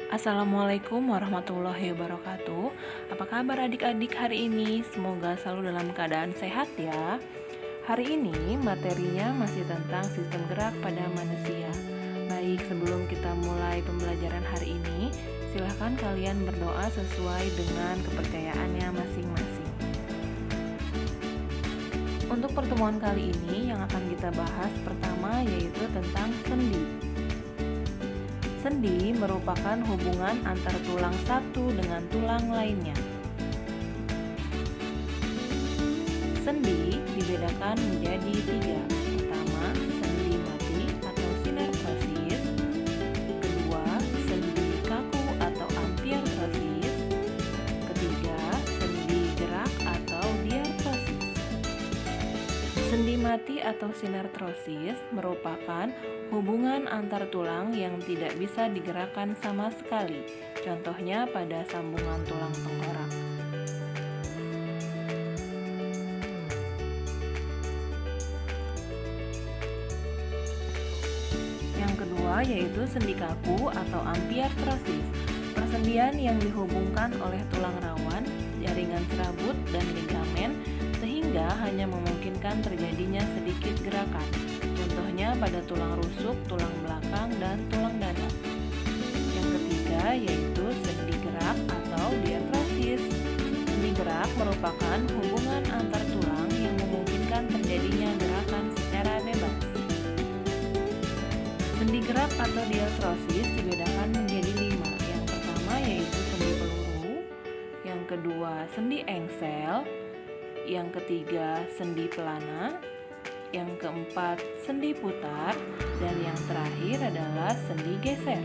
Assalamualaikum warahmatullahi wabarakatuh. Apa kabar adik-adik hari ini? Semoga selalu dalam keadaan sehat ya. Hari ini materinya masih tentang sistem gerak pada manusia. Baik, sebelum kita mulai pembelajaran hari ini, silahkan kalian berdoa sesuai dengan kepercayaannya masing-masing. Untuk pertemuan kali ini yang akan kita bahas pertama yaitu tentang sendi. Sendi merupakan hubungan antara tulang satu dengan tulang lainnya. Sendi dibedakan menjadi tiga. Pertama, sendi mati atau sinertrosis. Kedua, sendi kaku atau ampiartrosis. Ketiga, sendi gerak atau diartrosis. Sendi mati atau sinertrosis merupakan hubungan antar tulang yang tidak bisa digerakkan sama sekali. Contohnya pada sambungan tulang tengkorak. Yang kedua yaitu sendi kaku atau ampiartrosis. Persendian yang dihubungkan oleh tulang rawan, jaringan serabut, dan ligamen sehingga hanya memungkinkan terjadinya sedikit gerakan. Contohnya pada tulang rusuk, tulang belakang, dan tulang dada. Yang ketiga yaitu sendi gerak atau diartrosis. Sendi gerak merupakan hubungan antar tulang yang memungkinkan terjadinya gerakan secara bebas. Sendi gerak atau diartrosis dibedakan menjadi 5. Yang pertama yaitu sendi peluru, yang kedua sendi engsel, yang ketiga sendi pelana, yang keempat sendi putar, dan yang terakhir adalah sendi geser.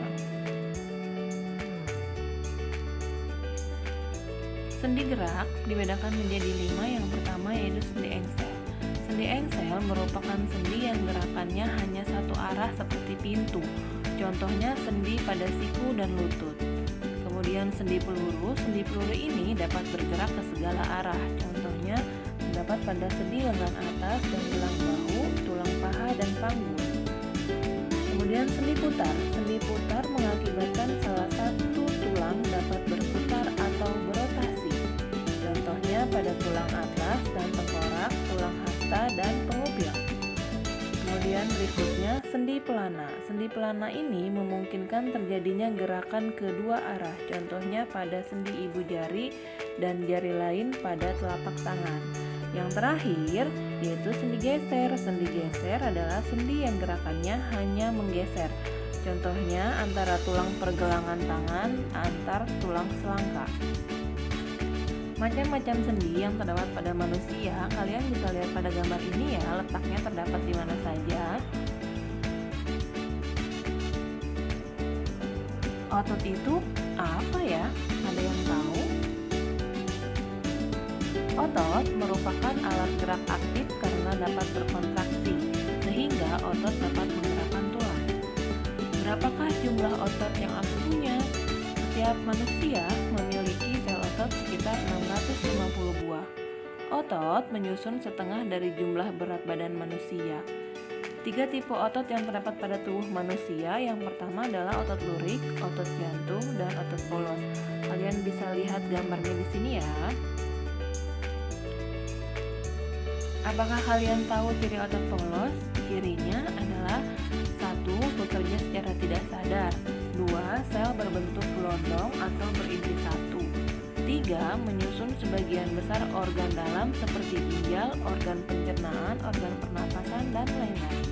Sendi gerak dibedakan menjadi 5. Yang pertama yaitu sendi engsel. Sendi engsel merupakan sendi yang gerakannya hanya satu arah seperti pintu. Contohnya sendi pada siku dan lutut. Kemudian sendi peluru ini dapat bergerak ke segala arah. Contohnya terdapat pada sendi lengan atas dan gelang bahu, tulang paha, dan panggul. Kemudian sendi putar mengakibatkan salah satu tulang dapat berputar atau berotasi. Contohnya pada tulang atlas dan tengkorak, tulang hasta, dan pengupil. Kemudian berikutnya sendi pelana. Sendi pelana ini memungkinkan terjadinya gerakan kedua arah. Contohnya pada sendi ibu jari dan jari lain pada telapak tangan. Yang terakhir yaitu sendi geser. Sendi geser adalah sendi yang gerakannya hanya menggeser. Contohnya antara tulang pergelangan tangan antar tulang selangka. Macam-macam sendi yang terdapat pada manusia, kalian bisa lihat pada gambar ini ya, letaknya terdapat di mana saja. Otot itu apa ya? Ada yang tahu? Otot merupakan alat gerak aktif karena dapat berkontraksi, sehingga otot dapat menggerakkan tulang. Berapakah jumlah otot yang aku punya? Setiap manusia memiliki sel otot sekitar 650 buah. Otot menyusun setengah dari jumlah berat badan manusia. 3 tipe otot yang terdapat pada tubuh manusia. Yang pertama adalah otot lurik, otot jantung, dan otot polos. Kalian bisa lihat gambarnya di sini ya. Apakah kalian tahu ciri otot polos? Cirinya adalah 1. Bekerja secara tidak sadar. 2. Sel berbentuk gelondong atau berisi satu. 3. Menyusun sebagian besar organ dalam seperti ginjal, organ pencernaan, organ pernapasan, dan lain-lain.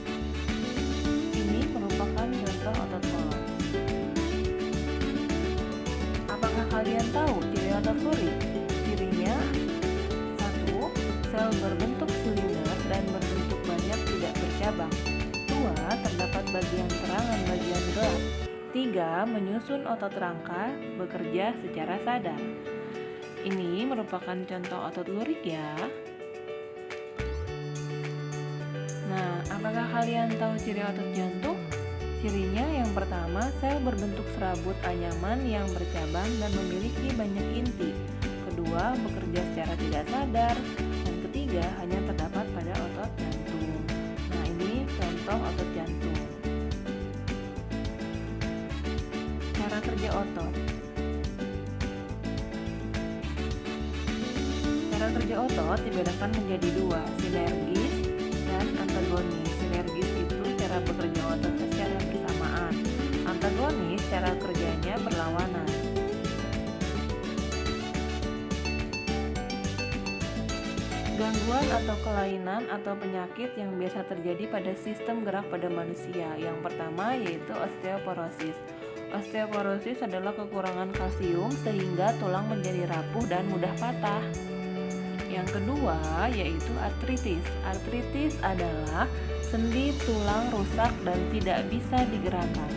Ini merupakan contoh otot polos. Apakah kalian tahu ciri otot lurik? Cirinya 1. Sel berbentuk silinder dan berbentuk banyak tidak bercabang. 2. Terdapat bagian terang dan bagian gelap. 3. Menyusun otot rangka, bekerja secara sadar. Ini merupakan contoh otot lurik ya. Nah, apakah kalian tahu ciri otot jantung? Cirinya yang pertama, sel berbentuk serabut anyaman yang bercabang dan memiliki banyak inti. Kedua, bekerja secara tidak sadar. Dan ketiga, hanya terdapat pada otot jantung. Nah, ini contoh otot jantung. Cara kerja otot. Cara kerja otot dibedakan menjadi dua, sinergis dan antagonis. Sinergis itu cara bekerja otot secara bersamaan. Antagonis cara kerjanya berlawanan. Gangguan atau kelainan atau penyakit yang biasa terjadi pada sistem gerak pada manusia. Yang pertama yaitu osteoporosis. Osteoporosis adalah kekurangan kalsium sehingga tulang menjadi rapuh dan mudah patah. Yang kedua yaitu artritis. Artritis adalah sendi tulang rusak dan tidak bisa digerakkan.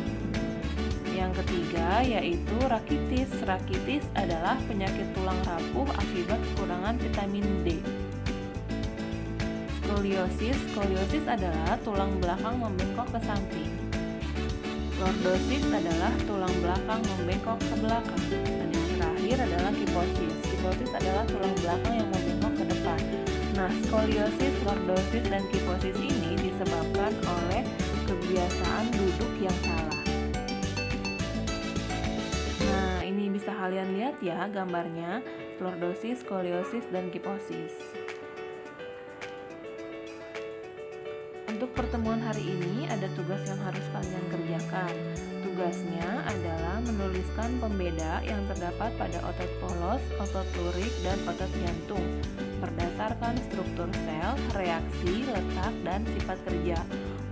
Yang ketiga yaitu rakitis. Rakitis adalah penyakit tulang rapuh akibat kekurangan vitamin D. Skoliosis. Skoliosis adalah tulang belakang membengkok ke samping. Lordosis adalah tulang belakang membengkok ke belakang. Dan yang terakhir adalah kiposis. Kiposis adalah tulang belakang yang membengkok ke depan. Nah, skoliosis, lordosis, dan kiposis ini disebabkan oleh kebiasaan duduk yang salah. Nah, ini bisa kalian lihat ya gambarnya, lordosis, skoliosis, dan kiposis. Untuk pertemuan hari ini ada tugas yang harus kalian kerjakan. Tugasnya adalah menuliskan pembeda yang terdapat pada otot polos, otot lurik, dan otot jantung berdasarkan struktur sel, reaksi, letak, dan sifat kerja.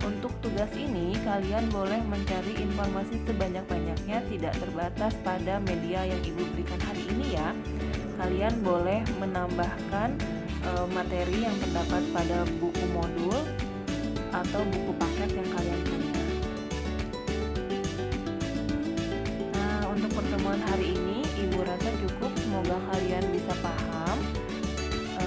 Untuk tugas ini kalian boleh mencari informasi sebanyak-banyaknya, tidak terbatas pada media yang Ibu berikan hari ini ya. Kalian boleh menambahkan materi yang terdapat pada buku modul atau buku paket yang kalian punya. Nah, untuk pertemuan hari ini Ibu rasa cukup, semoga kalian bisa paham.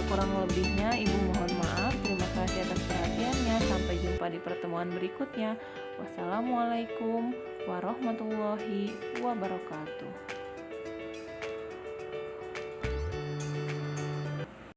Kurang lebihnya Ibu mohon maaf. Terima kasih atas perhatiannya. Sampai jumpa di pertemuan berikutnya. Wassalamualaikum warahmatullahi wabarakatuh.